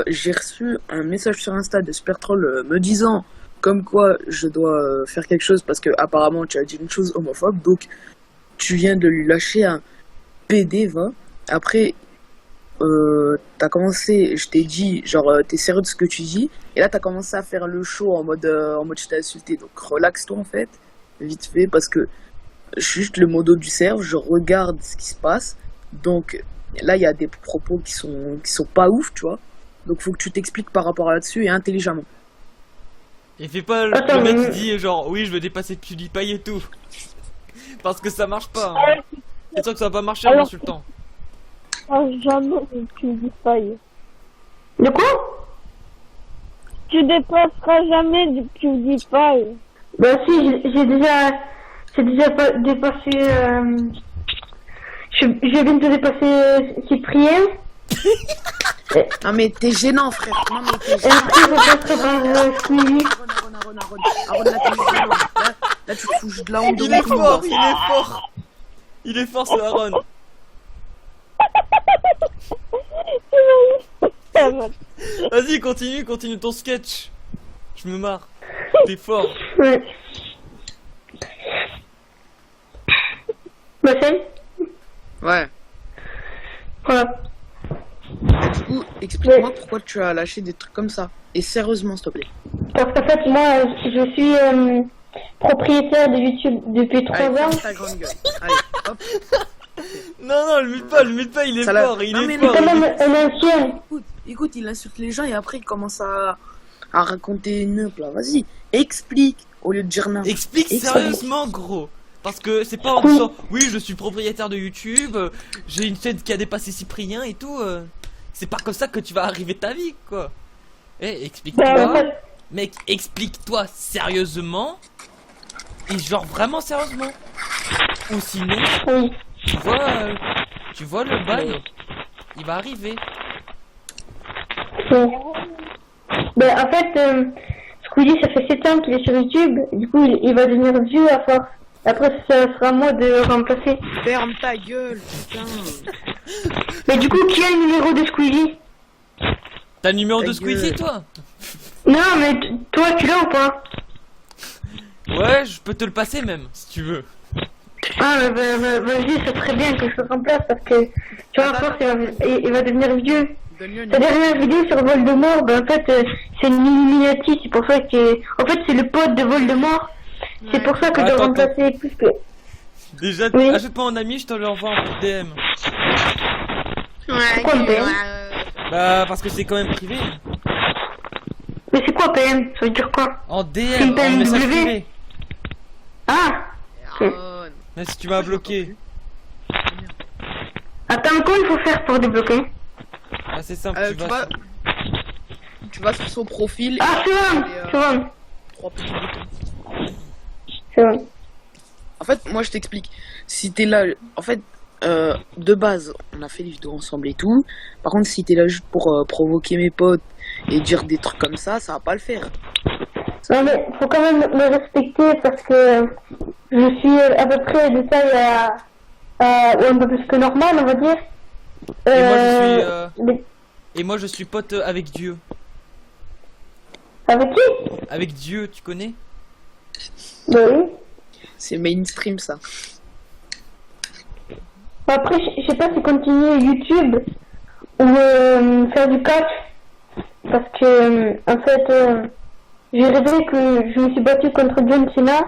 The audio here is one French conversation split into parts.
J'ai reçu un message sur Insta de Spertroll me disant comme quoi je dois faire quelque chose parce que apparemment tu as dit une chose homophobe, donc tu viens de lui lâcher un PD, va. Après, t'as commencé, je t'ai dit, genre, t'es sérieux de ce que tu dis, et là t'as commencé à faire le show en mode je t'ai insulté, donc relaxe-toi en fait, vite fait, parce que je suis juste le modo du cerf, je regarde ce qui se passe, donc là il y a des propos qui sont pas ouf, tu vois, donc faut que tu t'expliques par rapport à là-dessus et intelligemment. Et fais pas Attends, le mec mais... qui dit genre oui je veux dépasser PewDiePie et tout. Parce que ça marche pas. Hein. C'est sûr que ça va pas marcher en Alors, insultant. Jamais tu dis pas. De quoi? Tu dépasseras jamais du PewDiePie. Bah si, j'ai déjà dépassé, je viens de dépasser Cyprien. Non mais t'es gênant frère, non mais t'es Et gênant. après, je passerai par Squeezie. Aaron, là, t'es gênant. Là tu te fous de la honte de Il est tout le fort, monde. il est fort. Il est fort ce Aaron. Vas-y continue ton sketch. Je me marre. T'es fort. Ouais. Bah c'est Ouais. voilà. Du coup, explique-moi pourquoi tu as lâché des trucs comme ça. Et sérieusement, s'il te plaît. Parce qu'en fait, moi, je suis propriétaire de YouTube depuis 3 Allez, ans. ferme ta grande gueule. Allez, hop. Non, le mute pas, il est Ça l'a- fort, il Non, est mais fort. C'est quand il même est- un ancien. Écoute, il insulte les gens et après il commence à raconter une meuf là. Vas-y, explique au lieu de dire non. Explique Explique. sérieusement gros. Parce que c'est pas en disant oui je suis propriétaire de YouTube, j'ai une chaîne qui a dépassé Cyprien et tout. C'est pas comme ça que tu vas arriver ta vie quoi. Eh Bah, en explique-toi. fait, Mec, explique-toi sérieusement. Et genre vraiment sérieusement. Ou sinon, oui. tu vois le bail, il va arriver. Oui. Ben, en fait, Squeezie, ça fait 7 ans qu'il est sur YouTube. Du coup, il va devenir vieux à force. Après, ça sera à moi de remplacer. Ferme ta gueule, putain. Mais du coup, qui a le numéro de Squeezie? T'as le numéro Ta de Squeezie gueule. toi? Non, mais toi, tu l'as ou pas? Ouais, je peux te le passer même si tu veux. Ah, vas-y, ça serait bien que je le remplace parce que, tu vois, à force, il va devenir vieux. Donne-lui un Ta dernière vidéo sur Voldemort, ben, en fait, c'est une Illuminati, c'est pour ça que... En fait, c'est le pote de Voldemort. C'est pour ça que je dois Attends, remplacer plus que... Déjà, Oui. ajoute-moi en ami, je te l'envoie en DM. C'est quoi le PM? Bah, parce que c'est quand même privé. Mais c'est quoi PM? Ça veut dire quoi? En C'est DM, une en message BMW. privé. Ah! Ok. Mais si tu m'as bloqué. Attends, comment il faut faire pour débloquer? Ah, c'est simple, Tu vas sur son profil. Ah, c'est bon, et, c'est bon, trois petits boutons. c'est bon. En fait, moi je t'explique. Si t'es là, en fait, de base, on a fait des vidéos ensemble et tout. Par contre, si t'es là juste pour provoquer mes potes et dire des trucs comme ça va pas le faire. Non, mais faut quand même me respecter parce que je suis à peu près de taille ou un peu plus que normal, on va dire. Mais Et moi, je suis pote avec Dieu. avec qui? Avec Dieu, tu connais? Bah oui. C'est mainstream ça. Après, je sais pas si continuer YouTube ou faire du catch. Parce que, en fait, j'ai rêvé que je me suis battu contre John Cena.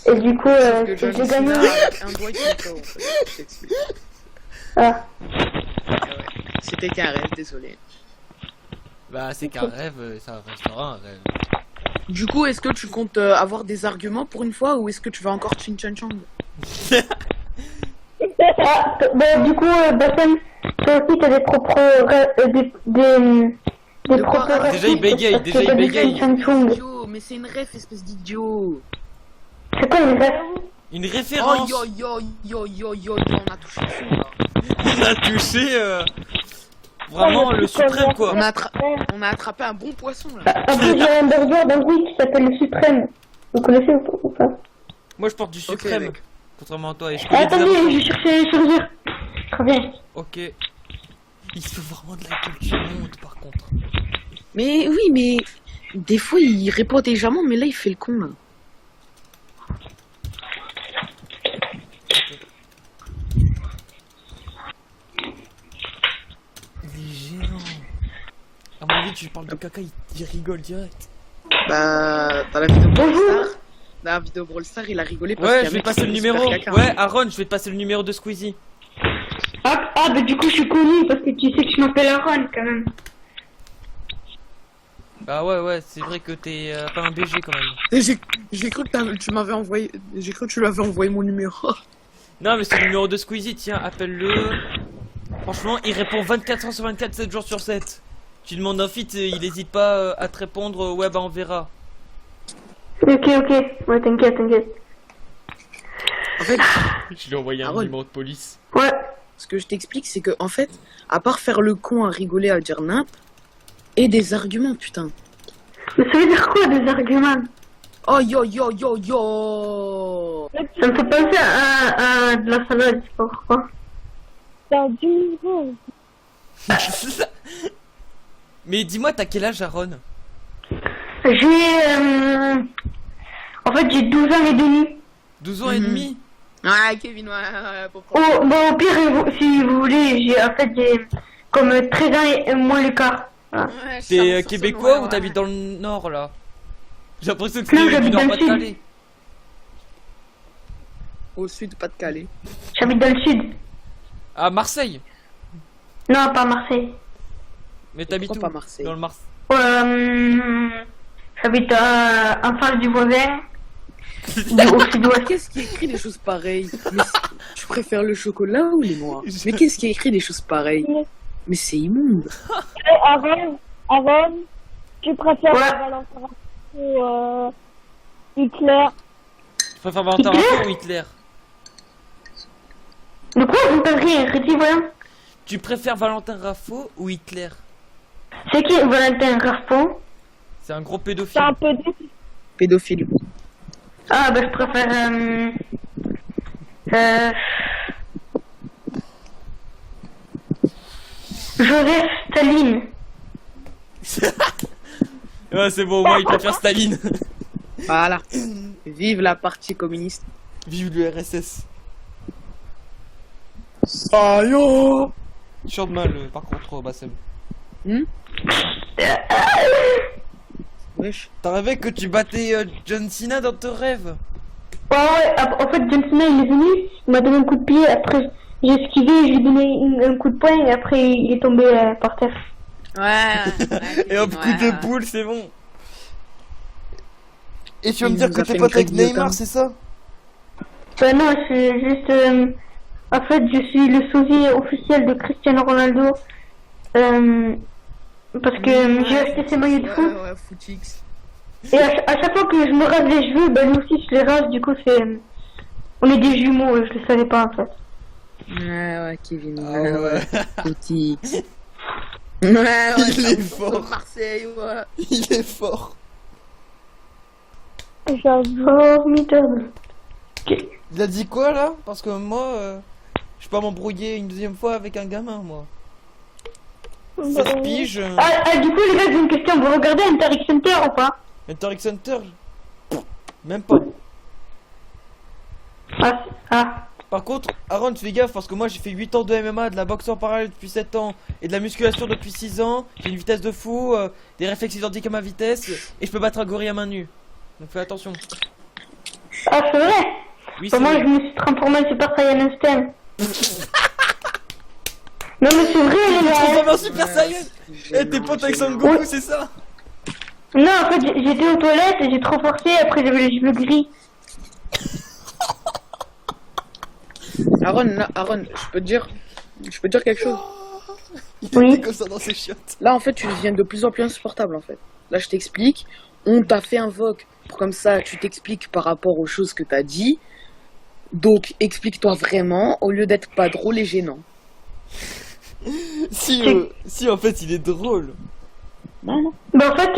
Et du coup, Que j'ai John gagné. Cena avec un doigt qui est KO, en fait. Je t'explique. Ah. Ouais. C'était qu'un rêve, désolé. Bah, c'est qu'un rêve, ça restera un rêve. Du coup, est-ce que tu comptes avoir des arguments pour une fois ou est-ce que tu vas encore Chin Chan Chang? Ah, bah, du coup, Bassem, toi aussi t'as des propres des De quoi? propres Ah, déjà, il bégaye, parce déjà, que il t'as des bégaye. Samsung. Idiot, mais c'est une rêve, espèce d'idiot. C'est quoi une rêve? Une Oh référence. yo yo yo yo yo, on a touché dessus là. On a touché vraiment le suprême quoi. On a attrapé un bon poisson là. Après, j'ai un burger d'un bruit qui s'appelle le Suprême. Vous connaissez ou pas? Moi, je porte du suprême. mec. Contrairement à toi, et je connais des Attendez, avocats. je cherchais les chargeurs. Très bien. Ok. Il se fait vraiment de la gueule du monde, par contre. Mais oui, mais des fois il répond intelligemment, mais là il fait le con là. Il est gênant. À mon avis, tu lui parles de caca, il rigole direct. Bah, dans la vidéo Brawl Star, dans la vidéo Brawl Star, il a rigolé parce qu'il y a Ouais, un je vais mec passer qui le fait numéro. super caca. Ouais, Aaron, je vais te passer le numéro de Squeezie. Bah du coup je suis connu parce que tu sais que je m'appelle Aaron quand même. Bah ouais, c'est vrai que t'es pas un BG quand même. Et j'ai cru que tu m'avais envoyé, j'ai cru que tu lui avais envoyé mon numéro. Non, mais c'est le numéro de Squeezie, tiens, appelle-le. Franchement, il répond 24 heures sur 24, 7 jours sur 7. Tu demandes un feat, il hésite pas à te répondre, ouais, bah on verra. Ok, ouais t'inquiète. En fait, Je lui ai envoyé un Aaron. numéro de police. Ouais. ce que je t'explique, c'est que en fait, à part faire le con, à rigoler, à dire nimp, et des arguments, putain. Mais ça veut dire quoi des arguments? Oh yo. Ça me fait penser à de la salade, je sais pas pourquoi. T'as du niveau. Mais dis-moi, t'as quel âge, Aaron? En fait j'ai 12 ans et demi. 12 ans et demi? Ouais, Kevin, ouais, pour prendre. Oh, bah au pire, si vous voulez, j'ai comme 13 ans et moins l'écart. Voilà. Ouais, T'es Charles Sanson, québécois ouais, ou t'habites dans le nord, là? J'ai l'impression que Non, t'es du j'habite dans le Nord-Pas-de-Calais. Au sud, Pas-de-Calais. J'habite dans le sud. À Marseille? Non, pas Marseille. Mais t'habites où? Pourquoi pas Marseille? Dans le Mars. J'habite en face du voisin. Au sud-ouest. Qu'est-ce qui écrit des choses pareilles? Mais tu préfères le chocolat ou les noix? Mais qu'est-ce qui écrit des choses pareilles? Mais c'est immonde. Aaron, tu préfères Ouais. Valentin ou Hitler? Tu préfères Valentin Hitler Raffo ou Hitler? De quoi vous me rien? Redis, voyons. Tu préfères Valentin Raffo ou Hitler? C'est qui Valentin Raffo? C'est un gros pédophile. C'est un peu difficile. Pédophile. Ah, bah je préfère. Joseph Staline. Ouais, c'est bon, moi il préfère Staline. Voilà. Vive la partie communiste. Vive l'URSS. Ah yo. Tu chantes mal, par contre, Bassem. Wesh. T'as rêvé que tu battais John Cena dans tes rêves? Ouais, en fait, John Cena il est venu, il m'a donné un coup de pied, après j'ai esquivé, je lui ai donné un coup de poing et après il est tombé par terre. Ouais. Et hop, coup de boule, c'est bon. Et tu vas me Il dire nous que a t'es fait pote une avec craque de Neymar, temps. c'est ça? Bah non, c'est juste. En fait, je suis le sosie officiel de Cristiano Ronaldo. Parce que j'ai acheté ses maillots de foot. Ouais, footix. Et à chaque fois que je me rase les cheveux, bah lui aussi je les rase, du coup c'est. On est des jumeaux, je le savais pas en fait. Ouais, Kevin. Ah ouais. Footix. Ouais, Il est fort. Marseille, ouais. Il est fort. J'avoue. Formidable. Ok. Il a dit quoi là? Parce que moi, je peux pas m'embrouiller une deuxième fois avec un gamin, moi. 16 piges. Du coup les gars, j'ai une question, vous regardez Hunter x Hunter ou pas? Hunter x Hunter? Même pas. Ah. Par contre, Aaron, fais gaffe parce que moi j'ai fait 8 ans de MMA, de la boxe en parallèle depuis 7 ans et de la musculation depuis 6 ans. J'ai une vitesse de fou, des réflexes identiques à ma vitesse et je peux battre un gorille à main nue. Donc fais attention. Ah, c'est vrai? Oui, Bah, c'est moi vrai. je me suis transformé en Super Saiyan Stem. Non mais c'est vrai les Transformé gars. en Super Saiyan. Eh, t'es pote avec Son Goku, c'est ça? Non, en fait j'étais aux toilettes et j'ai trop forcé, après j'avais les cheveux gris. Aaron, je peux te dire quelque chose. Il Oui. était comme ça dans ses chiottes. Là, en fait, tu deviens de plus en plus insupportable, en fait. Là, je t'explique. On t'a fait un voc pour comme ça, tu t'expliques par rapport aux choses que t'as dit. Donc, explique-toi vraiment, au lieu d'être pas drôle et gênant. Si en fait il est drôle. Non. Bah en fait,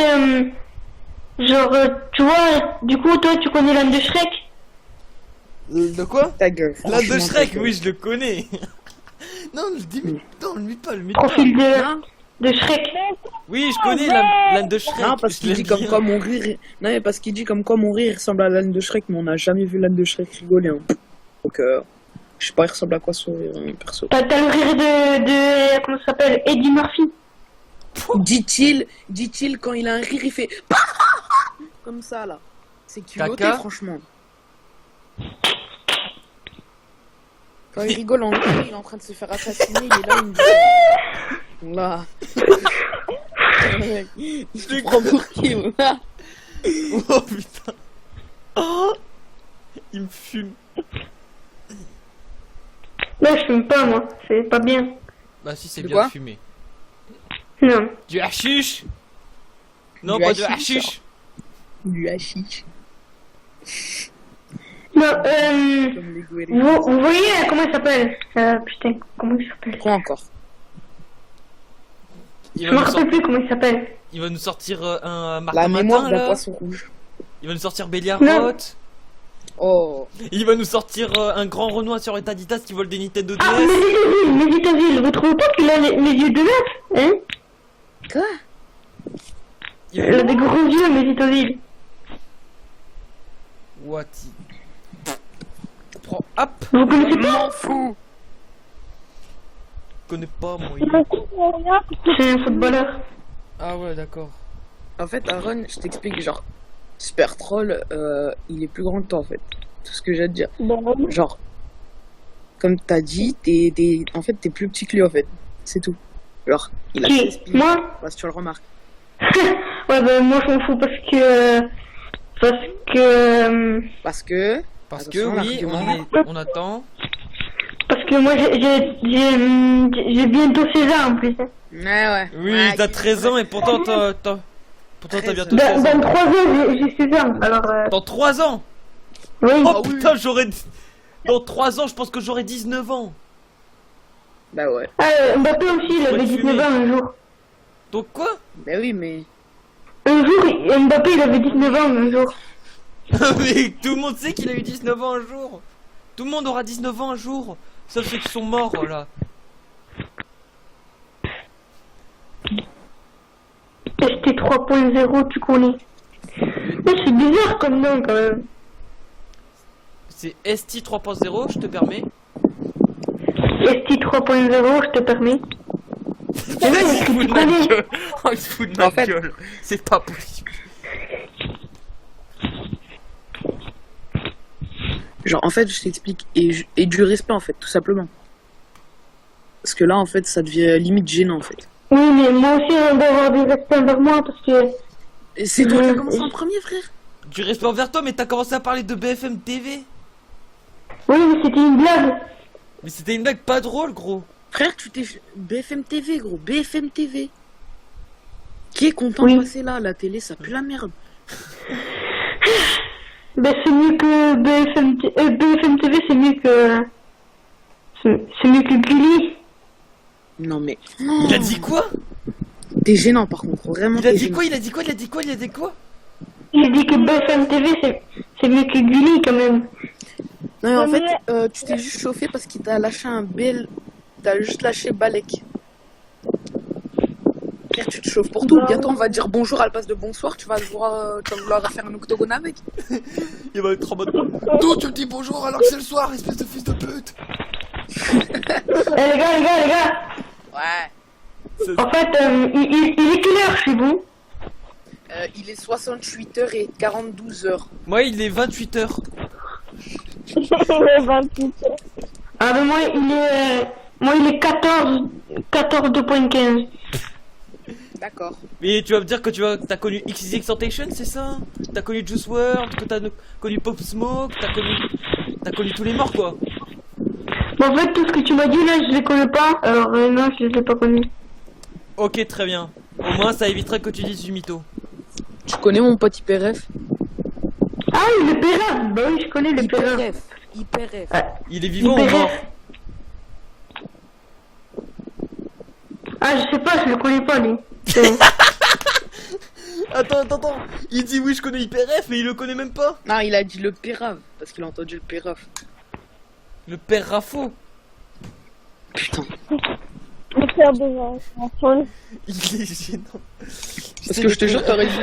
tu vois, du coup toi tu connais l'âne de Shrek? De quoi? Ta gueule. L'âne de franchement, Shrek, ta gueule. oui je le connais. Non, le mute pas, le mute pas. Profil Non, de Shrek. Oui, je connais l'âne de Shrek. non, parce je qu'il l'aime dit comme bien. quoi mon rire. Non, mais parce qu'il dit comme quoi mon rire ressemble à l'âne de Shrek, mais on n'a jamais vu l'âne de Shrek rigoler. Hein. Donc, je sais pas, il ressemble à quoi son rire, hein, perso. T'as le rire de comment ça s'appelle, Eddie Murphy. Dit-il, quand il a un rire, il fait comme ça là. C'est culotté, Caca. franchement. Quand il rigole en vrai, il est en train de se faire assassiner, il est là, il me dit. Là. Il te prend pour qui, là? Oh putain. Oh, il me fume. Non, je fume pas moi, c'est pas bien. Bah si, c'est De bien quoi de fumer. Non. Du hashish. Non, Du pas de hashish. hashish. Du hashish. Non, Comme les goélettes. vous voyez comment il s'appelle putain, comment il s'appelle? Quoi encore? Il Je va me nous, rappelle plus comment il s'appelle. il va nous sortir un La Martin mémoire Matin d'un là. poisson rouge. Il va nous sortir Béliard Non. Roth. Oh. Il va nous sortir un grand Renoir sur Etaditas qui vole des Nintendo DS. Ah, Méditaville, vous trouvez pas qu'il a les yeux de neuf, hein? Quoi? Il Il a des gros yeux, Méditaville. What? Prends, hop. Vous connaissez Je pas? m'en fous. Je connais pas moi. Il me coûte rien. C'est un footballeur. Ah ouais, d'accord. En fait, Aaron, je t'explique, genre, Super Troll, il est plus grand que toi, en fait. Tout ce que j'ai à te dire. Bon, Genre, comme t'as dit, en fait, t'es plus petit que lui, en fait. C'est tout. Genre, il a 16 Qui? piges. Moi? Je sais pas si tu le remarques. Ouais, bah, moi, je m'en fous parce que. Parce que... Parce Attention, que oui, l'argument. on attend. Parce que moi, j'ai bientôt 16 ans en plus. Hein. Ouais. Oui, Ouais, t'as qui- 13 ans et pourtant t'as bientôt Dans, 16 ans. dans 3 ans, j'ai 16 ans. Alors, Dans 3 ans. oui. Oh Ah oui. putain, dans 3 ans, je pense que j'aurai 19 ans. Bah ouais. Ah, Mbappé aussi, il Faut avait te 19 fumer. ans un jour. Donc quoi? Bah oui, mais... Un jour, Mbappé, il avait 19 ans un jour. Mais tout le monde sait qu'il a eu 19 ans un jour. Tout le monde aura 19 ans un jour. Sauf ceux qui sont morts, là. ST 3.0, tu connais. Mais c'est bizarre comme nom quand même. C'est ST 3.0, je te permets. ST 3.0, je te permets. Mais non, est-ce que tu connais? Oh, il se fout de En fait- gueule. C'est pas possible. Genre, en fait, je t'explique. Et du respect, en fait, tout simplement. Parce que là, en fait, ça devient limite gênant, en fait. Oui, mais moi aussi, on doit avoir des respects envers moi parce que. Et c'est toi qui as commencé en premier, frère. Du respect envers toi, mais t'as commencé à parler de BFM TV. Oui, mais c'était une blague. Mais c'était une blague pas drôle, gros. Frère, tu t'es... BFM TV, gros. BFM TV. Qui est content Oui. de passer là? La télé, ça pue la merde. Ben, c'est mieux que BFM TV, c'est mieux que. C'est mieux que Gulli. Non, mais... Il a dit quoi? T'es gênant, par contre. Vraiment, Il a t'es dit gênant. quoi? Il a dit quoi? Il a dit quoi? Il a dit quoi? J'ai dit que BFM TV, c'est mieux que Gulli quand même. Non, mais en Mais- fait, tu t'es juste chauffé parce qu'il t'a lâché un bel... T'as juste lâché Balek. Frère, tu te chauffes pour tout. Bientôt, on va dire bonjour à la place de bonsoir. Tu vas vouloir faire un octogone avec. Il va être en mode. D'où tu me dis bonjour alors que c'est le soir, espèce de fils de pute? Eh les gars. Ouais. En fait, il est quelle heure chez vous? Il est 68h42. Moi, il est 28h. le 28. Ah ben moi il est 14.15. D'accord. Mais tu vas me dire que t'as connu XXXTentacion, c'est ça? T'as connu Juice WRLD, que t'as connu Pop Smoke, t'as connu tous les morts, quoi. Bon, en fait, tout ce que tu m'as dit là, je les connais pas. Alors non, je les ai pas connus. Ok, très bien. Au moins, ça éviterait que tu dises du mytho. Tu connais mon pote HyperF? Ah oui, le Pérave. Bah oui, je connais le Pérave. HyperF. Il est vivant ou mort? Ah, je sais pas, je le connais pas lui. Attends. Il dit oui, je connais HyperF, mais il le connaît même pas. Non, il a dit le Pérave. Parce qu'il a entendu le Pérave. Le père Rafo. Putain. Le père des enfants. Il est gênant. Parce que je te jure, t'aurais dû...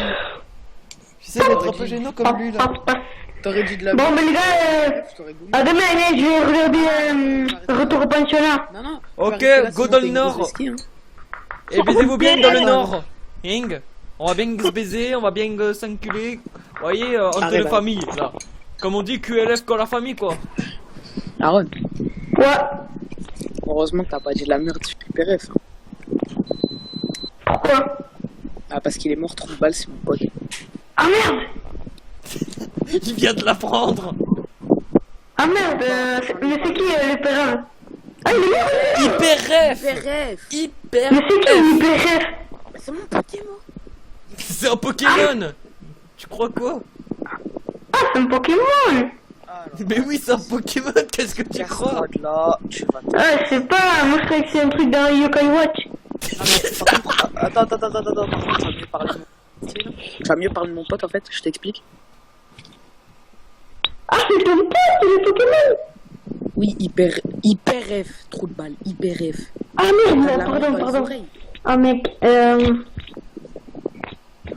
J'essaie d'être un peu gênant comme lui là. T'aurais dû de la... Bon, mais les gars, Je t'aurais voulu. à demain, allez, je vais regarder Retour au pensionnat. Non, non. Ok, faut arrêter là, go sinon dans t'es le une nord. grosse esquille, hein. Et baisez-vous bien dans le nord. Ring. On va bien se baiser, on va bien s'enculer. Vous voyez, entre Arrête, les là. familles là. Comme on dit QLF quand la famille quoi. Aaron, Ouais. heureusement que t'as pas dit de la merde sur PRF. Hein. Pourquoi? Ah, parce qu'il est mort, trop de balles, c'est mon pote. Ah merde! Il vient de la prendre. Ah merde, mais c'est qui le père? Ah, il est mort! Hyper ref. PRF Hyper Mais c'est qui F. le PRF? C'est mon Pokémon. C'est un Pokémon. Tu crois quoi? Ah, c'est un Pokémon! Ah, Mais oui, c'est un Pokémon, qu'est-ce que tu crois? de là, tu vas... Ah, je sais pas, moi je croyais que c'est un truc d'un Yokai Watch. Ah, mais, par contre, attends, par contre, tu vas mieux parler de mon... Tu vas mieux parler de mon pote, en fait, je t'explique. Ah, c'est ton pote, c'est le Pokémon! Oui, hyper F, trop de balles, hyper F. Ah merde, pardon. Ah mec,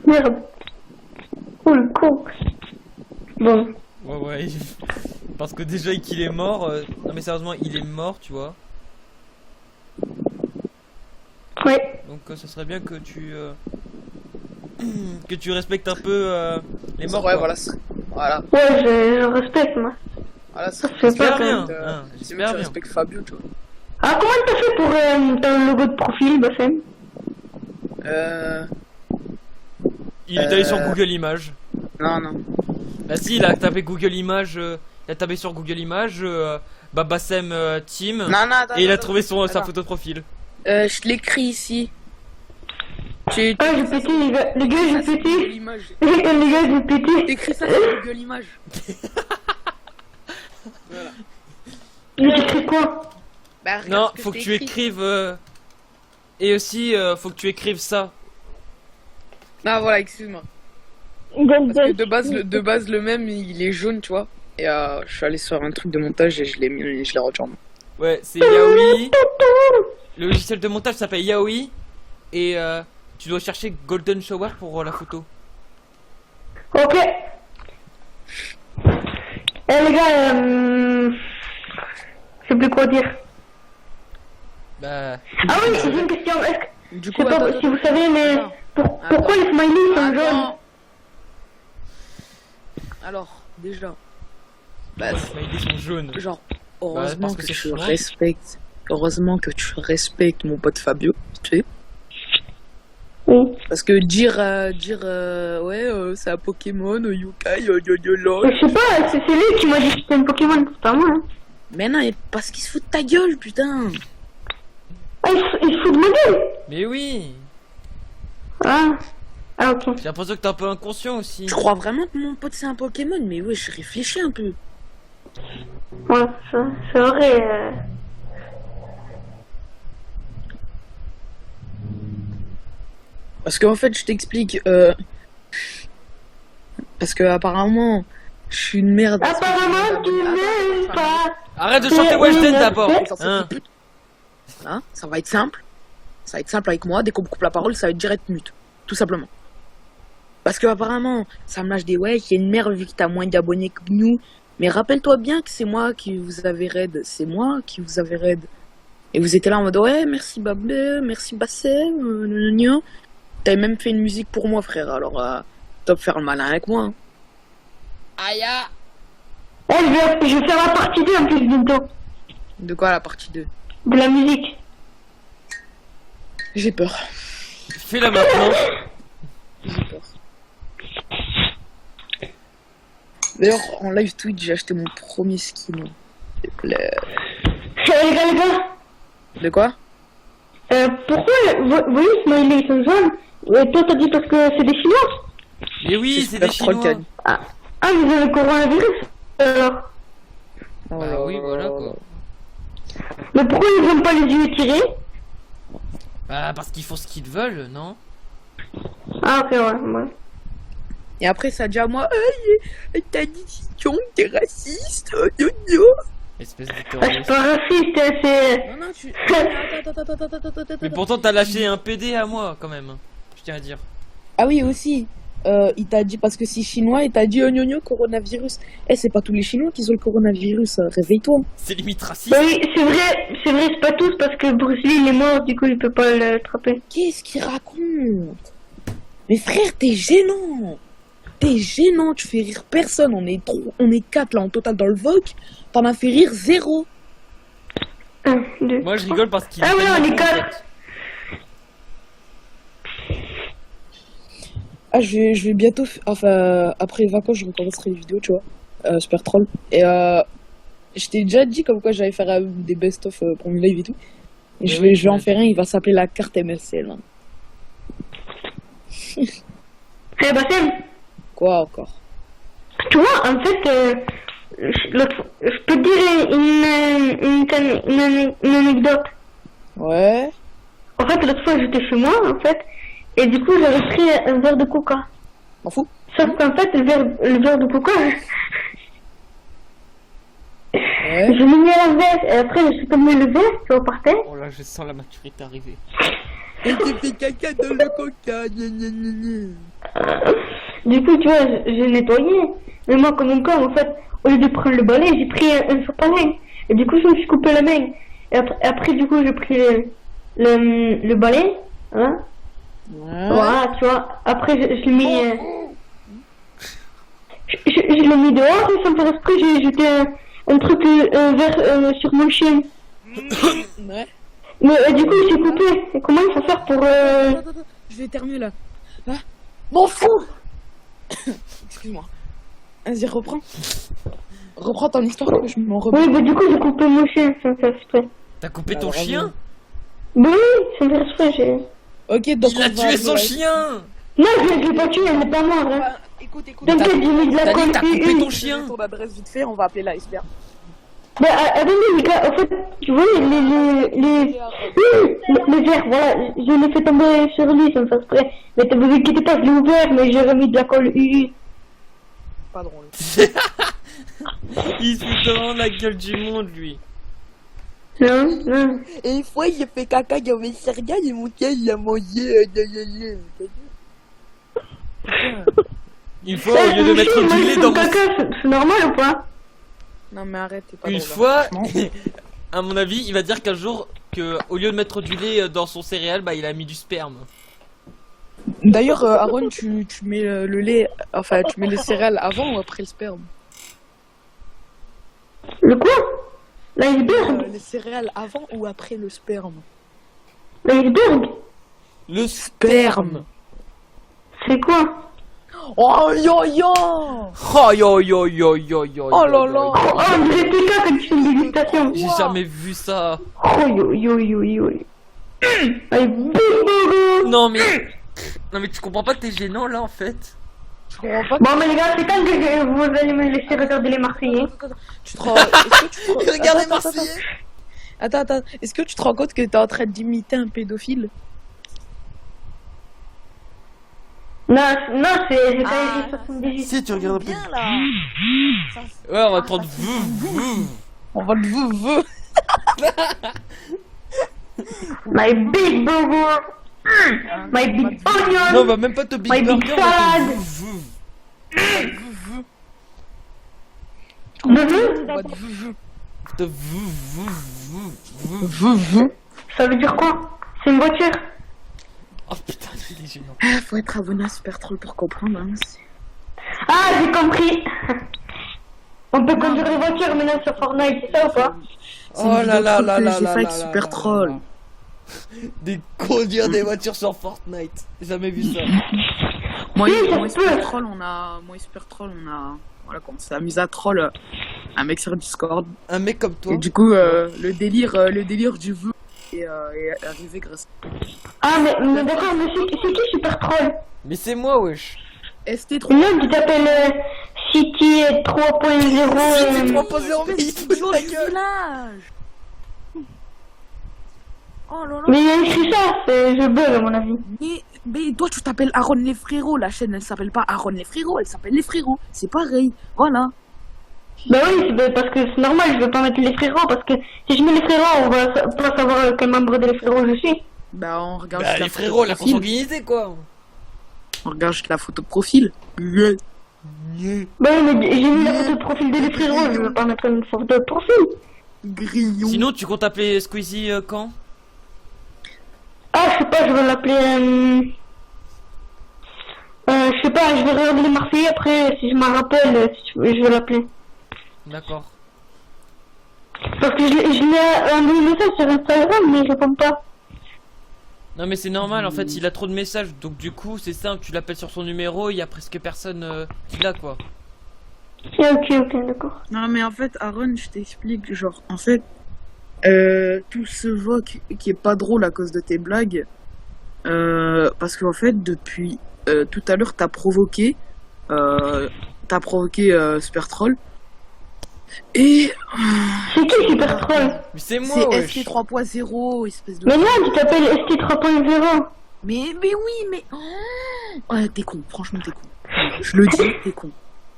merde. Oh le con. Bon. Ouais. Parce que déjà qu'il est mort. Non mais sérieusement, il est mort, tu vois. Ouais. Donc ce serait bien que tu que tu respectes un peu les morts. Ouais, quoi. voilà. Voilà. Ouais, je respecte moi. Voilà, Ça c'est... se fait J'espère pas bien. quand même. Hein, C'est j'espère tu bien. respectes Fabio, tu vois. Ah, comment t'as fait pour ton logo de profil, Bassem? Il est allé sur Google Images. Non. Bah si, il a tapé Google Images. Il a tapé sur Google Images Babassem Team. Non, attends. Et il a attends, trouvé sa attends. photo de profil. Je te l'écris ici. Tu... Ah, j'ai pété, les gars, j'ai Google pété. Images. Les gars, j'ai pété. T'écris ça sur Google Images. Voilà. Mais j'écris quoi? Bah, regarde Non, ce faut je que t'ai tu écrit. écrives. Et aussi, faut que tu écrives ça. Ah, voilà, excuse-moi. Parce que de base, le même, il est jaune, tu vois. Et je suis allé sur un truc de montage et je l'ai mis et je l'ai retourné. Ouais, c'est Yaoi. Le logiciel de montage s'appelle Yaoi. Et tu dois chercher Golden Shower pour la photo. Ok. Eh les gars, je sais plus quoi dire. Bah. Ah oui, j'ai une question. Est-ce que, Du je coup, sais pas si vous savez, mais attends. pourquoi les smileys sont jaunes? Attends. Alors, déjà, bah, Les smileys sont jaunes. genre, heureusement parce que que c'est tu chinois. respectes. Heureusement que tu respectes mon pote Fabio, tu sais. Oui. Parce que dire ouais, c'est un Pokémon, Yokai, lol. Je sais pas, c'est lui qui m'a dit que c'était un Pokémon, c'est pas moi. Hein. Mais non, mais parce qu'il se fout de ta gueule, putain. Ah, il se fout de ma gueule. Mais oui. Ah ok. J'ai l'impression que t'es un peu inconscient aussi. Tu crois vraiment que mon pote c'est un Pokémon? Mais ouais, je réfléchis un peu. Ouais, c'est vrai. Parce qu'en fait, je t'explique. Parce que apparemment, je suis une merde. Apparemment, tu m'aimes pas. Arrête de chanter Weshden d'abord. Hein? Hein? Ça va être simple. Ça va être simple avec moi. Dès qu'on me coupe la parole, ça va être direct mute. Tout simplement. Parce que apparemment, ça me lâche des ouais, il y a une merde vu que t'as moins d'abonnés que nous. Mais rappelle-toi bien que c'est moi qui vous avais raid. C'est moi qui vous avais raid. Et vous étiez là en mode ouais, merci Babé, merci Bassem, T'avais même fait une musique pour moi, frère. Alors, top faire le malin avec moi. Hein. Aïe. Eh, je vais faire la partie 2 en plus bientôt. De quoi la partie 2? De la musique. J'ai peur. Fais-la maintenant. J'ai peur. D'ailleurs, en live Twitch, j'ai acheté mon premier skin. S'il te plaît. Les gars. De quoi? Pourquoi vous voyez, Smiley, ils sont jaunes. Et toi, t'as dit parce que c'est des Chinois. Mais oui, c'est des Super Chinois. Troll Ah, vous avez le coronavirus alors. Bah oui, voilà quoi. Mais pourquoi ils n'ont pas les yeux tirés? Bah parce qu'ils font ce qu'ils veulent, non? Ah, ok, ouais. Et après, ça dit à moi, t'as dit que t'es raciste, Espèce de Ah, je suis terroriste. pas raciste, hein, c'est... Non, non, tu. Attends. Mais pourtant, t'as lâché un PD à moi, quand même. Je tiens à dire. Ah oui, aussi. Il t'a dit, parce que c'est chinois, il t'a dit gnogno, coronavirus. Eh, c'est pas tous les Chinois qui ont le coronavirus, réveille-toi. C'est limite raciste. Bah oui, c'est vrai, c'est pas tous parce que Bruce Lee il est mort, du coup il peut pas l'attraper. Qu'est-ce qu'il raconte? Mais frère, t'es gênant. T'es gênant, tu fais rire personne. On est 4 là en total dans le VOC. T'en as fait rire 0. 1, 2. Moi, je rigole parce qu'il Ah ouais, tellement on est con, en quatre. fait. Ah, je vais bientôt. Enfin, après les vacances, je recommencerai les vidéos, tu vois. Super troll. Et je t'ai déjà dit comme quoi j'allais faire des best-of pour mes lives et tout. Et je vais en faire un, il va s'appeler la carte MSL. Hein. Eh bah Sam, Quoi encore? tu vois, en fait, je peux te dire une anecdote. Ouais. En fait, l'autre fois j'étais chez moi, en fait, et du coup j'avais pris un verre de coca. M'en fous. Sauf qu'en fait, le verre de coca, Ouais. je l'ai mis à l'envers, et après je suis tombé le verre, tu vois, par terre. Oh là, je sens la maturité arriver. Et t'es fait caca dans le coca. Gna, gna, gna, gna. Du coup, tu vois, j'ai nettoyé. Mais moi, comme un con, en fait, au lieu de prendre le balai, j'ai pris un sopalin. Et du coup, je me suis coupé la main. Et après du coup, j'ai pris le balai. Hein. Ouais. Voilà, tu vois. Après, je l'ai mis... je l'ai mis dehors, et sans faire exprès, j'ai jeté un truc vert sur mon chien. Ouais. Mais du coup, il s'est coupé. Et comment il faut faire pour... Attends, je vais éternuer là. Ah, m'en fous. Excuse-moi. Vas-y, reprends. Reprends ton histoire que je m'en remets. Oui, bah du coup, j'ai coupé mon chien sans faire exprès. T'as coupé Bah, ton bravo. chien? Bah oui, sans faire exprès, j'ai... Ok, donc Il a on va tué son aller- chien! Non, je l'ai pas tué, elle n'est pas morte. Hein. Ah, écoute. T'inquiète, j'ai mis de la T'as dit colle que t'as coupé UU. ton chien? Ton adresse vite fait, on va appeler l'iceberg. Bah, attendez, les gars, en fait, tu vois, les verres, voilà, je l'ai fait tomber sur lui sans faire exprès. Mais ne vous inquiétez pas, je l'ai ouvert, mais j'ai remis de la colle UU. Pas drôle. Il se fout vraiment de la gueule du monde, lui. Non, non. Et une fois, il a fait caca, il y avait Serga, et mon gars, il a mangé. Une fois, au lieu de mettre du lait dans mon... caca, c'est normal ou pas? Non, mais arrête, t'es pas Une drôle, hein. fois, Franchement. à mon avis, il va dire qu'un jour, que au lieu de mettre du lait dans son céréale, bah il a mis du sperme. D'ailleurs, Aaron, tu mets le lait, enfin, tu mets les céréales avant ou après le sperme? Le quoi? L'iceberg? Les céréales avant ou après le sperme? L'iceberg? Le Sperme. C'est quoi? Oh, yo, yo! Oh yo yo yo yo yo. Oh là yo, là. yo, Oh, on dirait tout ça quand tu fais une dégustation. J'ai jamais vu ça. Oh, yo, yo, yo, yo. Allez, boum. Non mais... Non mais tu comprends pas que t'es gênant là en fait. Je comprends pas. Bon, mais les gars, c'est quand que vous allez me laisser regarder les Marseillais? Tu te rends... Est-ce que tu te rends... Regardez Attends, Marseillais. Attends. Est-ce que tu te rends compte que t'es en train d'imiter un pédophile? Non, j'ai Ah, pas dit 78. Si tu regardes un peu. Bien là. Ouais, on va prendre vous. On va le veu. My big burger. My big Non, on onion. va même pas te big My big burger, on va salad. te vous. Mhm. On va te veu. Te vous. Ça veut dire quoi? C'est une voiture? Oh putain, il est gênant. Ah, faut être abonné à Super Troll pour comprendre. Hein. Ah, j'ai compris. On peut conduire les voitures maintenant sur Fortnite, c'est ça ou pas? C'est une vidéo troll que j'ai fait avec Super Troll. Conduire des voitures sur Fortnite. J'ai jamais vu ça. Moi Oui, et ça Super peut. Troll, on a... Voilà, on s'est amusé à troll un mec sur Discord. Un mec comme toi. Et du coup, le délire du vœu est arrivé grâce Ah, mais d'accord, mais c'est qui Super Troll? Mais c'est moi, wesh. à ST3. Non, tu t'appelles City 3.0. 3.0, mais il se fout de la gueule. village. Oh là là. Mais il y a écrit ça, je bug à mon avis. Mais toi, tu t'appelles Aaron les frérots. La chaîne, elle s'appelle pas Aaron les frérots, elle s'appelle les frérots. C'est pareil. Voilà. Bah oui, parce que c'est normal, je veux pas mettre les frérots, parce que si je mets les frérots, on va pas savoir quel membre des frérots je suis. Bah on regarde Bah, juste les photo frérots, de la profil. consanguinité, quoi. On regarde juste la photo de profil. Ouais. Bah oui, mais j'ai mis la photo de profil des frérots, je veux pas mettre une photo de profil. Grillon. Sinon, tu comptes appeler Squeezie quand? Ah, je sais pas, je vais l'appeler... je sais pas, je vais regarder les Marseillais après, si je m'en rappelle, je vais l'appeler. D'accord. Parce que je l'ai envoyé un message sur Instagram, mais il répond pas. Non mais c'est normal, en fait, il a trop de messages, donc du coup, c'est simple, tu l'appelles sur son numéro, il y a presque personne qui l'a, quoi. Ah, ok, d'accord. Non mais en fait Aaron, je t'explique, genre en fait tout ce voc qui est pas drôle à cause de tes blagues, parce qu'en fait depuis tout à l'heure t'as provoqué Supertroll et C'est qui Super Troll? Mais c'est c'est moi, ST 3.0 espèce de... Mais non, tu t'appelles ST 3.0. Mais oui mais ouais, t'es con, franchement t'es con, je le dis, t'es con.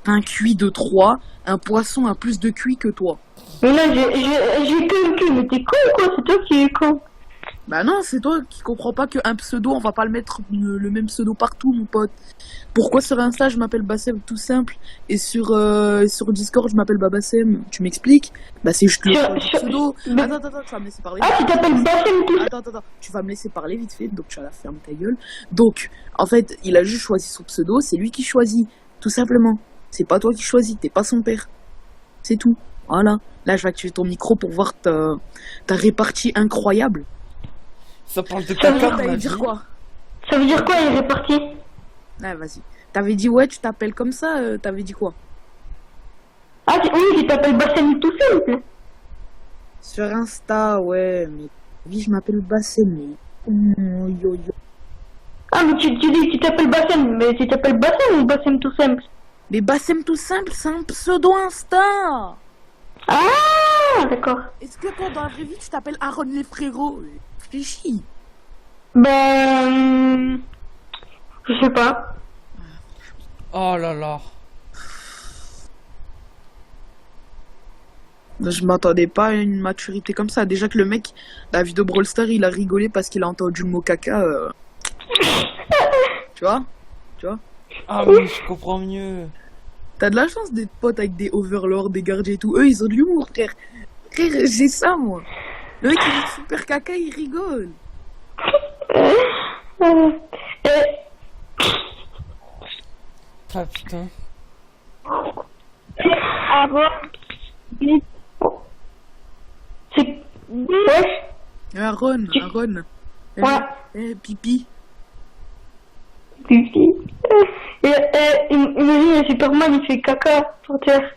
T'as un QI de 3, un poisson a plus de QI que toi. Mais là, j'ai que le cul, mais t'es con ou quoi? C'est toi qui es con. Bah non, c'est toi qui comprends pas qu'un pseudo, on va pas le mettre le même pseudo partout, mon pote. Pourquoi sur Insta, je m'appelle Bassem tout simple, et sur Discord, je m'appelle Babassem? Tu m'expliques? Bah c'est juste le pseudo. mais- Attends, tu vas me laisser parler. Ah, tu t'appelles Bassem tout Attends, tu vas me laisser parler vite fait, donc tu vas la fermer ta gueule. Donc, en fait, il a juste choisi son pseudo, c'est lui qui choisit, tout simplement. C'est pas toi qui choisis, t'es pas son père. C'est tout. Voilà. Là, je vais activer ton micro pour voir ta répartie incroyable. Ça parle de Ça veut caca, dire ma dire vie. quoi? Ça veut dire quoi, il est réparti? Ah, vas-y. T'avais dit, ouais, tu t'appelles comme ça, t'avais dit quoi? Ah, oui, tu t'appelles Bassem tout simple. Sur Insta, ouais, mais... Oui, je m'appelle Bassem, mais... Yo. Ah, mais tu dis que tu t'appelles Bassem, mais tu t'appelles Bassem ou Bassem tout simple? Mais Bassem tout simple, c'est un pseudo Insta! Ah, d'accord. Est-ce que toi, dans la vraie vie, tu t'appelles Aaron les frérots? Réfléchis. Ben... Je sais pas. Oh là là. Je m'attendais pas à une maturité comme ça. Déjà que le mec, la vidéo Brawl Star, il a rigolé parce qu'il a entendu le mot caca. Tu vois? Ah oui, je comprends mieux. T'as de la chance d'être pote avec des overlords, des gardiens et tout. Eux, ils ont de l'humour, frère. Frère, j'ai ça, moi. Le mec, il dit super caca, il rigole. Ah putain. Ah bon? C'est... Ouais. Aaron. Ouais. Pipi. Imagine, Superman, il fait caca sur Terre.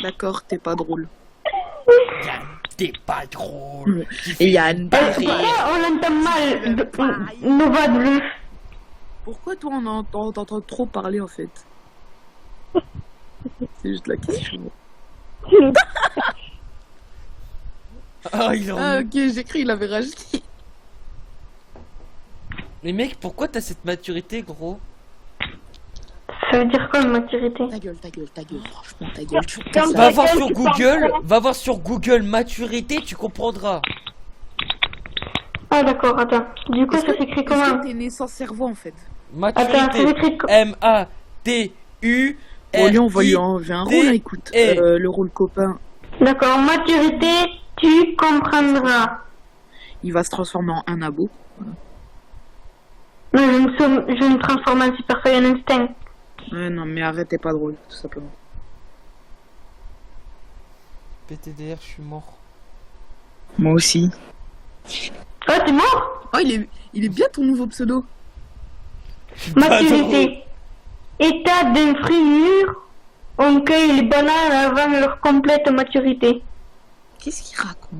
D'accord, t'es pas drôle. T'es pas drôle. Et Yann. On l'entend mal. Nova Bleu. Pourquoi toi, on t'entend trop parler, en fait? C'est juste la question. Ah, il en... Ah, ok, j'ai cru il avait rajouté. Mais mec, pourquoi t'as cette maturité, gros? Ça veut dire quoi, maturité? Ta gueule, franchement, ta gueule. Tu Comme Va ta voir gueule, sur tu Google, parles va voir sur Google maturité, tu comprendras. Ah, d'accord, attends. Du coup, ça s'écrit comment? Est-ce que t'es né sans cerveau, en fait? Attends, ça Maturité. s'écrit comment? M-A-T-U. Bon, lui, on va lui enlever un rôle, là, écoute. Le rôle copain, D'accord, maturité, tu comprendras. il va se transformer en un abo. Non, je me transforme en Super Saiyan Instinct. Ouais, non, mais arrête, t'es pas drôle, tout simplement. PTDR, je suis mort. Moi aussi. Ah, t'es mort? Oh, il est bien ton nouveau pseudo. Maturité. État d'infrimure, on cueille les bananes avant leur complète maturité. Qu'est-ce qu'il raconte?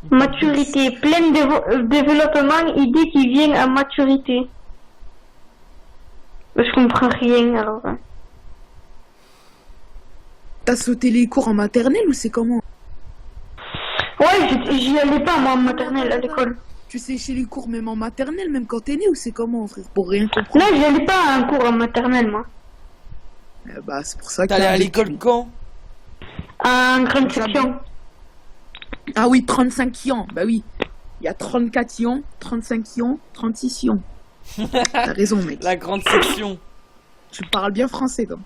Maturité, plein développement, idée qui vient à maturité. Je comprends rien alors. Hein. T'as sauté les cours en maternelle ou c'est comment? Ouais, j'y allais pas moi en maternelle à l'école. Tu séchais les cours même en maternelle, même quand t'es né ou c'est comment, frère? Pour rien comprendre. Non, j'y allais pas à un cours en maternelle moi. Bah, c'est pour ça que T'allais à l'école quand? En grande section. Ah oui, 35 ions. Bah oui. Il y a 34 ions, 35 ions, 36 ions. T'as raison, mec. La grande section. Tu parles bien français, toi.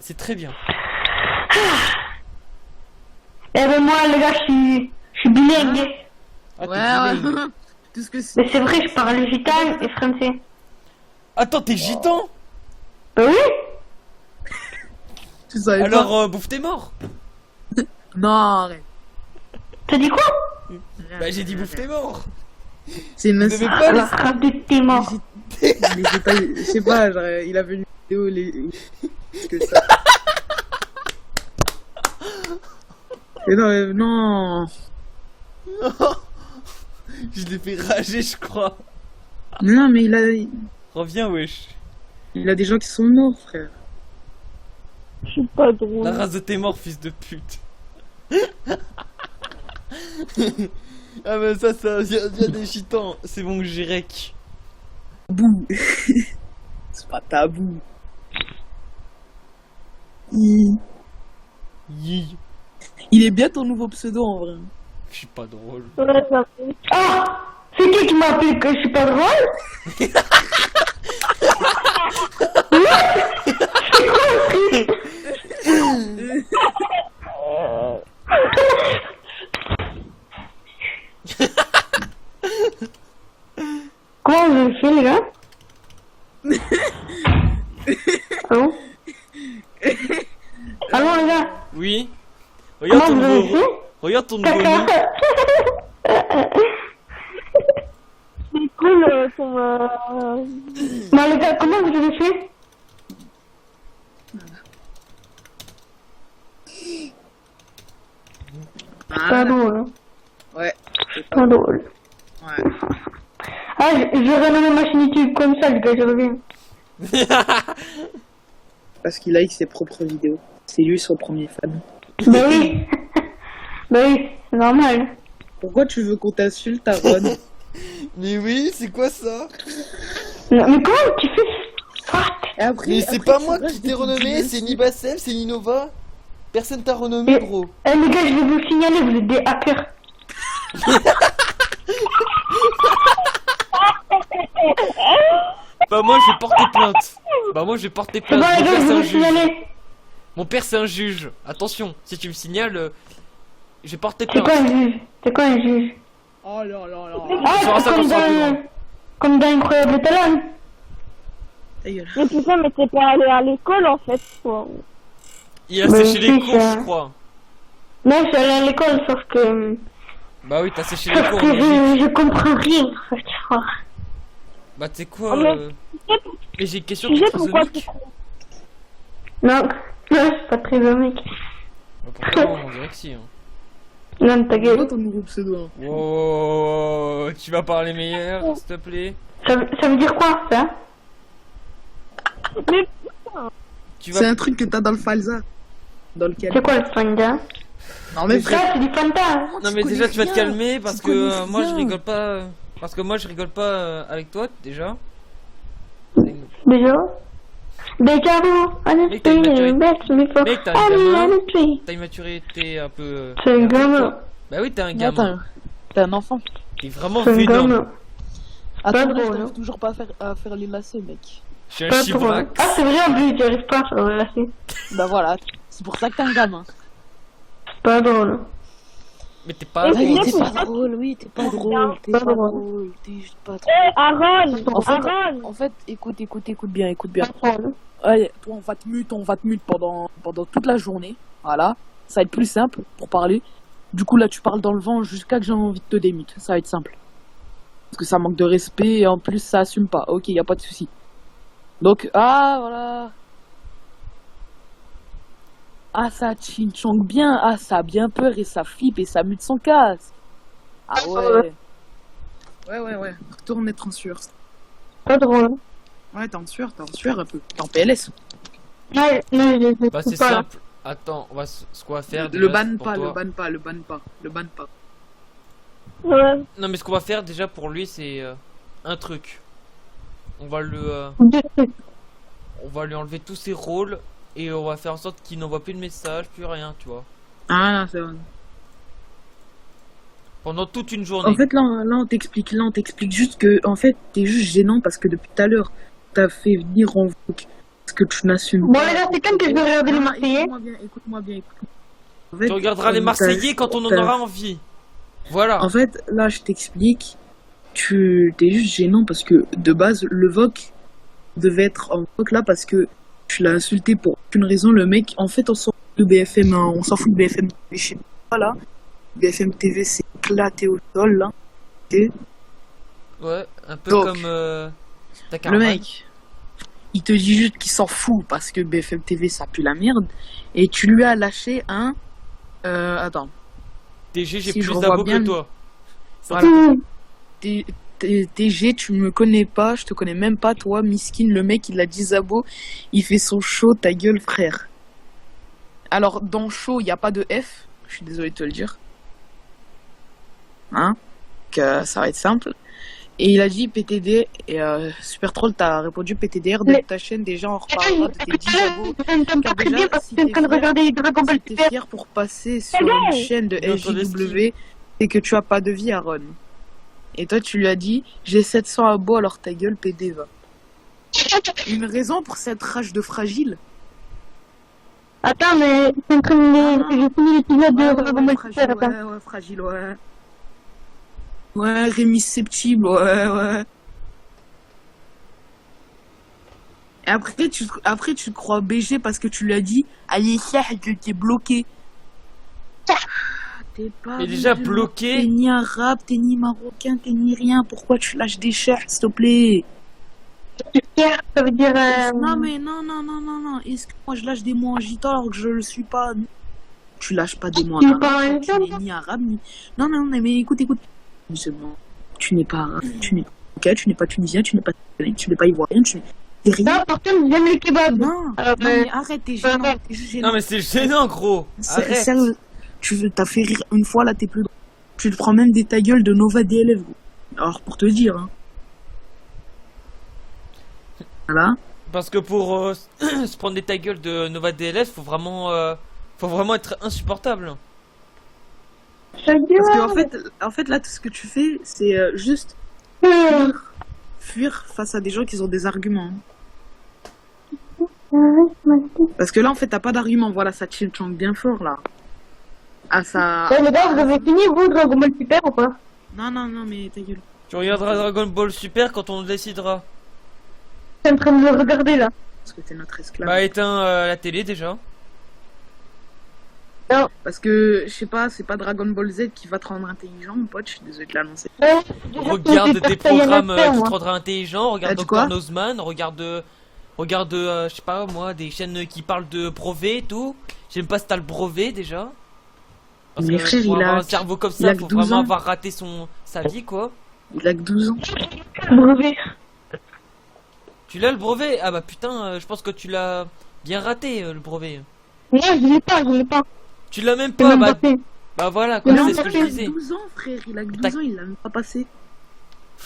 C'est très bien. Eh ben moi, les gars, je suis bilingue. Ah, t'es Ouais, bilingue. ouais. Tout ce que c'est. Mais c'est vrai, je parle gitan et français. Attends, t'es gitan? Bah oui. Tu savais Alors, bouffe tes morts. pas. Non, arrête. T'as dit quoi? Bah, j'ai dit bouffe tes morts. C'est une Vous devez pas La rave de tes morts. Mais j'ai pas, je sais pas, genre, il avait une vidéo que ça. Et non, non. Je l'ai fait rager, je crois. Non, mais Reviens, wesh. il a des gens qui sont morts, frère. Je suis pas drôle. La race de tes morts, fils de pute. Ah, mais ça vient des gitans. C'est bon que j'ai rec. Tabou. C'est pas tabou. Il est bien ton nouveau pseudo en vrai. Je suis pas drôle. Ouais, ça va. Ah, c'est qui m'a appelé que je suis pas drôle? C'est quoi ce truc? Comment vous avez fait, les gars? Allô? Allô, les gars? Oui. Regarde Comment ton vous avez nouveau. fait? Regarde ton nouveau nom. C'est cool ton... Bon, les gars, comment vous avez fait? Pas drôle, hein. Ouais. C'est pas... Pas drôle. Ouais. Ah, je vais renommer ma chaîne YouTube comme ça, les gars, je reviens. Parce qu'il like ses propres vidéos. C'est lui son premier fan. Bah oui. Bah oui, c'est normal. Pourquoi tu veux qu'on t'insulte, Aaron? Mais oui, c'est quoi ça? Non, mais comment tu fais? Fuck. Et après, Mais c'est après, pas tu moi vois, qui je t'ai dis renommé, que c'est tu Nibasem, c'est Ninova. Personne t'a renommé, gros. Eh les gars, je vais vous signaler, vous êtes des hackers. Bah moi je vais porter plainte. Bah moi je vais porter C'est plainte. bon, les Mon gars, père je c'est vais un vous juge. signaler. Mon père c'est un juge. Attention, si tu me signales, je vais porter C'est plainte. quoi un juge? C'est quoi un juge? Oh là là là. Ah, saura ça c'est quand comme ça sera plus dans... grand. Comme dans Incroyable Talent. Ta gueule. Mais putain, mais t'es pas allé à l'école en fait, quoi. Il a Mais séché les si, cours, ça- je crois. Non, je suis allé à l'école, sauf que... Bah oui, t'as séché les Sauf cours. que logique. je comprends rien, en fait, tu vois. Bah tu sais quoi Ah, mais- Mais j'ai une question Tu sais pourquoi tu trisomique. Non, non, c'est pas très bon, mec. Bah, pourtant, on dirait que si. Hein. Non, ta C'est quoi gueule. ton nouveau pseudo? Hein? Wow, tu vas parler meilleur, s'il te plaît. Ça veut dire quoi, ça? Mais Tu C'est vas. un truc que t'as dans le Falza. Dans lequel? C'est quoi le Fanta? Non mais Ça, c'est du Fanta. Non mais connais déjà tu vas te rien. calmer parce Tu que connais moi je rien. rigole pas. Parce que moi je rigole pas avec toi déjà. Déjà? Déjà, vous, on Mec, t'as une maturité. Mec, t'as un gamin. C'est T'as une maturité un peu. un gamin. Bah oui, t'es un gamin. T'es un enfant. T'es vraiment C'est un vénome. gamin. À Pas ton âge, drôle, t'arrives hein. toujours pas à faire les lacets, mec. Je suis un Pas drôle. chibrac. Ah, c'est vrai, en plus, j'arrive pas à faire le lacet. Bah voilà, c'est pour ça que t'es un gamin. Pas drôle. Mais t'es pas Et drôle. puis, t'es c'est pas pas- drôle, oui, t'es pas Pas drôle, t'es pas pas drôle. drôle, t'es juste pas drôle. Aaron, En fait, Aaron, en fait, écoute bien, écoute bien. Pas drôle. Ouais, toi, on va te mute pendant toute la journée. Voilà. Ça va être plus simple pour parler. Du coup, là, tu parles dans le vent jusqu'à que j'ai envie de te démute. Ça va être simple. Parce que ça manque de respect et en plus, ça assume pas. Ok, y a pas de souci. Donc, ah, voilà. Ah, ça chinchong bien. Ah, ça a bien peur et ça flippe et ça mute son casque. Ah ouais. Ouais. Retourne être en sueur. Pas drôle. Ouais, t'es en sueur un peu. T'es en PLS. Ouais, non, je Bah c'est pas. simple. Attends, ce qu'on va faire. Le déjà, ban pour pas, toi- le ban pas, le ban pas, le ban pas. ouais. Non mais ce qu'on va faire déjà pour lui c'est un truc. On va Deux trucs. on va lui enlever tous ses rôles et on va faire en sorte qu'il n'envoie plus de messages, plus rien, tu vois. Ah, non, c'est vrai. Pendant toute une journée. En fait, là, on t'explique juste que, en fait, t'es juste gênant parce que depuis tout à l'heure, t'as fait venir en vogue ce que tu n'assumes Bon, pas. les gars, c'est quand que je vais regarder les Marseillais? Écoute-moi bien. En fait, Tu regarderas les Marseillais quand on en aura envie. Voilà. En fait, là, je t'explique. T'es juste gênant parce que, de base, le VOC devait être en VOC là parce que tu l'as insulté pour aucune raison. Le mec, en fait, on s'en fout de BFM, hein, on s'en fout de BFM TV. Je sais pas, là. BFM TV s'est éclaté au sol, là. Ok. Ouais, un peu Donc, comme Le Dakar. mec, il te dit juste qu'il s'en fout parce que BFM TV ça pue la merde. Et tu lui as lâché un. Attends. TG, j'ai si je plus revois d'abos bien que le- toi. Voilà. TG, tu me connais pas, je te connais même pas, toi, miskin. Le mec, il a 10 abos, il fait son show, ta gueule, frère. Alors, dans show, il n'y a pas de F, je suis désolé de te le dire. Hein? Que ça va être simple. Et il a dit PTD, et Super Troll, t'as répondu PTDR de Mais- ta chaîne, déjà on reparlera de tes 10 abos. Je n'entends pas Car très déjà, bien parce si que je suis en train de t'es fier- regarder Dragon Ball Si t'es Super. fier pour passer sur Ouais. une chaîne de Dans ton SJW, c'est que tu as pas de vie, Aaron. Et toi, tu lui as dit, j'ai 700 abos, alors ta gueule, PD, va. Une raison pour cette rage de fragile? Attends, mais je suis en train de... Ah. J'ai fini l'épisode Ouais, de Dragon Ball fragile, Super, attends. ouais, fragile, ouais. Ouais, Rémi susceptible, ouais. Et après, tu te crois BG parce que tu lui as dit, allez, ça, que t'es bloqué. Ah, t'es pas Mais déjà musulman, bloqué. T'es ni arabe, t'es ni marocain, t'es ni rien. Pourquoi tu lâches des chers, s'il te plaît? Super, ça veut dire... Non, mais non. Est-ce que moi je lâche des mots en gitan alors que je le suis pas? Tu lâches pas des mots en Tu arabe. parles en Tu gitan, n'es ni arabe, ni. Non, mais écoute. Musulman. Tu n'es pas arabe, tu n'es pas marocain, tu n'es pas tunisien, tu n'es pas ivoirien, tu n'es rien. Non, par contre, j'aime le kebab. Non, Alors, mais arrête, t'es gênant, ouais. t'es juste gênant. Non mais c'est gênant, gros. Arrête. Sérieux, t'as fait rire une fois, là t'es plus drôle. Tu te prends même des ta gueule de Nova DLF, gros. Alors pour te dire, hein. Voilà. Parce que pour se prendre des ta gueule de Nova DLS, faut vraiment être insupportable. Parce que en fait là tout ce que tu fais, c'est juste fuir face à des gens qui ont des arguments. Parce que là en fait t'as pas d'argument, voilà, ça te chante bien fort là. Ah ça. Les gars, vous avez fini, vous, Dragon Ball Super ou pas? Non, mais ta gueule. Tu regarderas Dragon Ball Super quand on le décidera. Je suis en train de le regarder, là. Parce que t'es notre esclave. Bah éteins la télé déjà. Parce que, je sais pas, c'est pas Dragon Ball Z qui va te rendre intelligent, mon pote, je suis désolé de l'annoncer. Regarde des programmes qui te rendront intelligent, regarde T'as dit Dr quoi Nozman, regarde je sais pas moi, des chaînes qui parlent de brevet et tout. J'aime pas si t'as le brevet déjà. Parce Mais que frère, pour il a- avoir un cerveau comme il a ça, que faut 12 vraiment ans. avoir raté sa vie quoi. Il a que 12 ans. Brevet. Tu l'as le brevet? Ah bah putain, je pense que tu l'as bien raté le brevet. Non, je l'ai pas. Tu l'as même C'est pas, même passé. bah voilà Mais quoi, non, c'est ce que je Il a disais. 12 ans, frère, il a que T'as- 12 ans, il l'a même pas passé.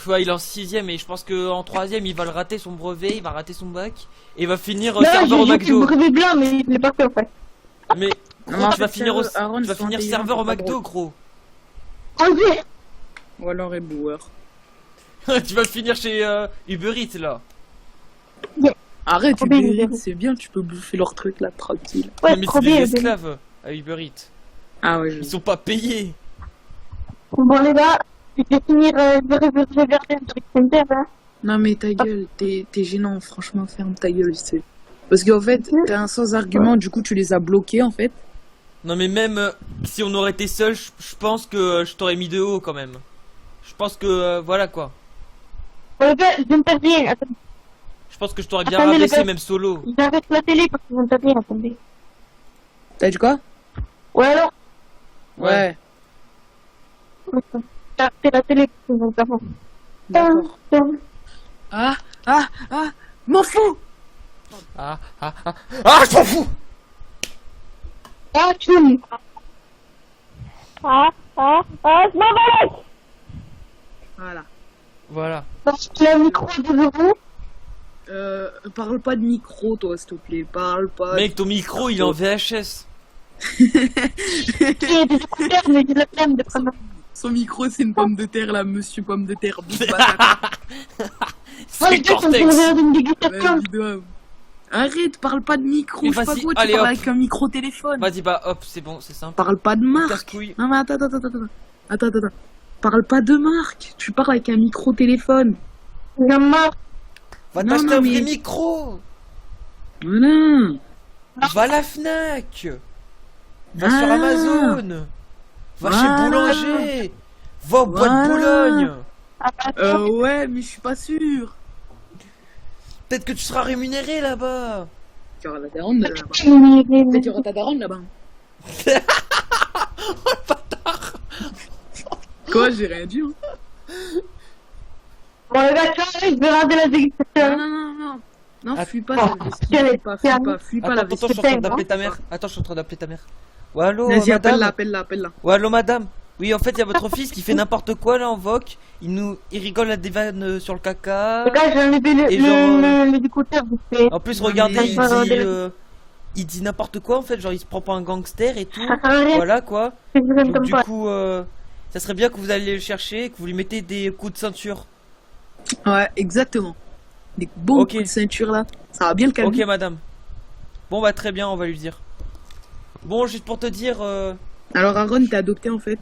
Ouais, il est en 6ème et je pense qu'en 3ème il va le rater son brevet, il va rater son bac et il va finir Non, serveur au j'ai fait le McDo. brevet blanc, mais je l'ai pas fait, en fait. Mais Non, gros, en tu vas fait, finir sérieux, Aaron, tu vas ils sont finir intelligents, serveur au c'est pas McDo drôle. gros. Enlevé. Ou alors éboueur. Tu vas finir chez Uber Eats là. Arrête, Trop bien, Uber Uber Eats, c'est bien, tu peux bouffer leur truc là, tranquille. Ouais, Non, mais trop c'est des bien. esclaves à Uber Eats. Ah ouais, Ils sont pas payés. Bon, les gars, je vais finir, je vais regarder un truc sympa, hein. Non mais ta gueule, t'es gênant, franchement, ferme ta gueule, c'est... Parce qu'en fait, t'es un sans argument, du coup tu les as bloqués en fait. Non mais même si on aurait été seul, je pense que je t'aurais mis de haut quand même. Je pense que voilà quoi. Bon, les gars, j'interviens. Attendez, Je pense que je t'aurais bien Attendez, les rabaissé gars. même solo. j'arrête la télé parce que j'interviens, attendez. T'as dit quoi? Ouais, alors? Ouais. J'ai arrêté la télé parce que j'interviens. D'accord. Ah, m'en fous! Ah, je m'en fous. Ah, tchoum. Je m'en vais. Voilà. Voilà. Parce que le micro est devant vous. Parle pas de micro, toi, s'il te plaît. Parle pas. Mec, ton micro il est en VHS. J'ai des écouteurs, mais j'ai la flemme de prendre. Son micro, c'est une pomme de terre, là, monsieur pomme de terre. Bouge pas, Moi, je dis qu'on me regarde une la dégustation. vidéo. Arrête, parle pas de micro, Mais je sais pas vas-y, quoi, tu allez, parles hop. avec un micro-téléphone. Vas-y, bah hop, c'est bon, c'est simple. Parle pas de marque. Casse-couille. Non mais attends. Parle pas de marque, tu parles avec un micro-téléphone. J'en marre. Va Non, t'acheter non, un vrai mais- micro. Voilà. Va à la Fnac. Va Ah. sur Amazon. Va chez Voilà. Boulanger. Va au Bois de Voilà. Boulogne. Ouais, mais je suis pas sûr. Peut-être que tu seras rémunéré là-bas. Tu auras la daronne là-bas. Peut-être tu auras ta daronne là-bas. Quoi, j'ai rien dit. Hein. Bon, les gars, tu vois, je vais regarder la Non, dégustation. non, Ah. fuis pas la vestie. Fuis pas la Attends, vestie. je suis en train d'appeler ta mère. Attends, je suis en train d'appeler ta mère. Ouais, allô, Vas-y, madame. appelle-la. Ouais, allô, madame. Oui, en fait, il y a votre fils qui fait n'importe quoi là en voc. Il rigole à des vannes sur le caca. Les gars, j'ai enlevé Et genre, les écouteurs. vite fait. En plus, Non, regardez, mais- il dit n'importe quoi en fait. Genre, il se prend pour un gangster et tout. Ça sert à rien. Voilà quoi. Je vous aime Donc, comme du pas. coup, ça serait bien que vous alliez le chercher et que vous lui mettez des coups de ceinture. Ouais, exactement. Des bons Ok. coups de ceinture là. Ça va bien le calmer. Ok, madame. Bon, bah, très bien, on va lui dire. Bon, juste pour te dire. Alors Aaron, t'es adopté en fait.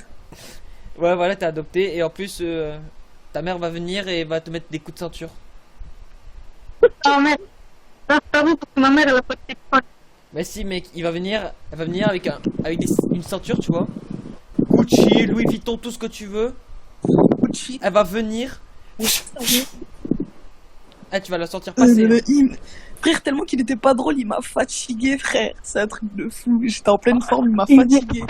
Ouais, voilà, t'es adopté et en plus, ta mère va venir et va te mettre des coups de ceinture. Ah, merde. Non, c'est pas vrai, parce que ma mère, elle a pas de téléphone. Mais si, mec, elle va venir avec une ceinture, tu vois. Gucci, Louis Vuitton, tout ce que tu veux. Gucci. Elle va venir. Ah, tu vas la sentir passer. Frère, tellement qu'il était pas drôle, il m'a fatigué, frère. C'est un truc de fou. J'étais en pleine forme, il m'a fatigué.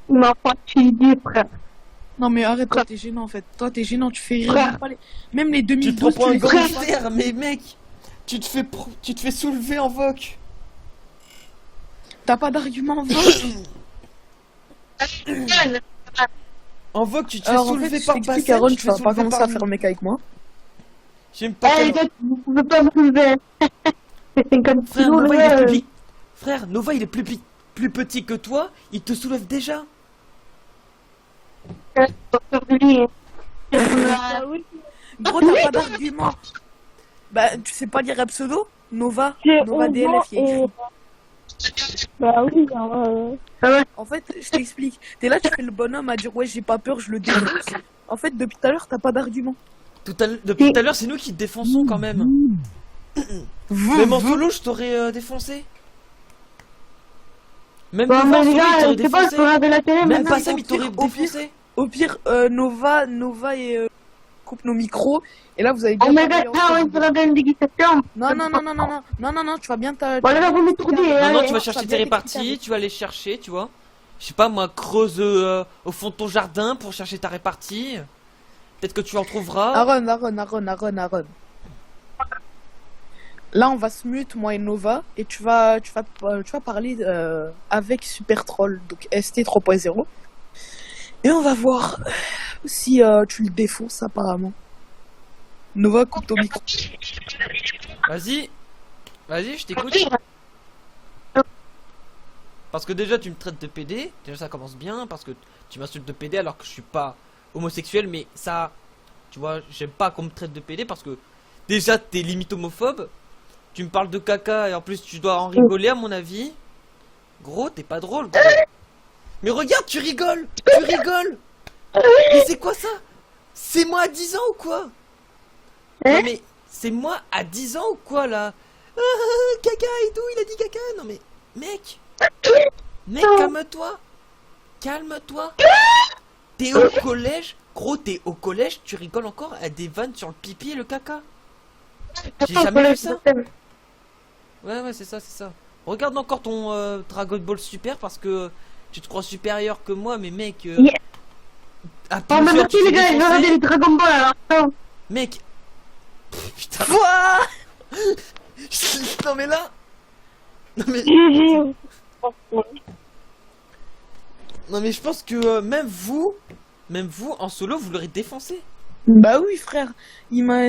Il m'a fatigué, frère. Non mais arrête, toi t'es gênant en fait. Toi t'es gênant, tu fais rire. Frère. Même, pas même les Tu te 2012, prends pour un les rigoles pas. gangster, mais mec, tu te fais soulever en voc. T'as pas d'argument, va. En voc, tu te fais Alors en soulever fait, je par t'explique, Bassem, Aaron, tu te tu fais vas pas soulever commencer par à faire le mec avec moi. J'aime pas Eh, les comment- gars, vous pouvez pas me soulever. C'est 50 Frère, kilos, Nova, le il est gars. plus petit. Frère, Nova, il est plus petit que toi. Il te soulève déjà. Docteur de lui. Gros, t'as pas d'argument. Bah, tu sais pas lire un pseudo Nova Nova DLF. il y a écrit. Bah oui, En fait, je t'explique. T'es là, tu fais le bonhomme à dire ouais, j'ai pas peur, je le défonce. En fait, depuis tout à l'heure, t'as pas d'argument. Depuis tout à l'heure, c'est nous qui te défonçons quand même. Même en solo, je t'aurais défoncé. Même Bon, Nova en mais les solo, il gars, t'aurait je sais pas, je défoncé. peux regarder la télé, Même maintenant. pas Sam, il t'aurait au pire, défoncé. Au pire, Nova et coupe nos micros. Et là, vous avez bien. Oh my parlé god, ensemble. on peut regarder une dégustation. Non, tu vas bien ta. Bon, les gars, vous m'étourdez, Non, hein. non, allez. tu vas ça chercher vient tes d'expliquer réparties, tu vas les chercher, tu vois. Je sais pas, moi, creuse au fond de ton jardin pour chercher ta répartie. Peut-être que tu en trouveras. Aaron. Là, on va se mute, moi et Nova, et tu vas parler avec Super Troll, donc ST 3.0. Et on va voir si tu le défonces apparemment. Nova, coupe ton micro. Vas-y, je t'écoute. Parce que déjà, tu me traites de PD. Déjà, ça commence bien. Parce que tu m'insultes de PD alors que je suis pas homosexuel. Mais ça, tu vois, j'aime pas qu'on me traite de PD parce que déjà, t'es limite homophobe. Tu me parles de caca et en plus, tu dois en rigoler, à mon avis. Gros, t'es pas drôle, gros. Mais regarde, tu rigoles. Mais c'est quoi ça? C'est moi à 10 ans ou quoi? Non, mais c'est moi à 10 ans ou quoi là? Caca et tout, il a dit caca. Non mais, mec, calme-toi. T'es au collège, gros, t'es au collège, tu rigoles encore à des vannes sur le pipi et le caca. J'ai jamais vu ça. Ouais, c'est ça. Regarde encore ton Dragon Ball Super parce que tu te crois supérieur que moi, mais mec, Yeah. à Bon, bah, plusieurs, merci, tu les t'es gars, je vais défoncé. regarder les Dragon Ball, alors. Ciao. Mec, putain, Quoi? non mais là, non mais je pense que même vous en solo, vous l'aurez défoncé. Bah oui, frère. Il m'a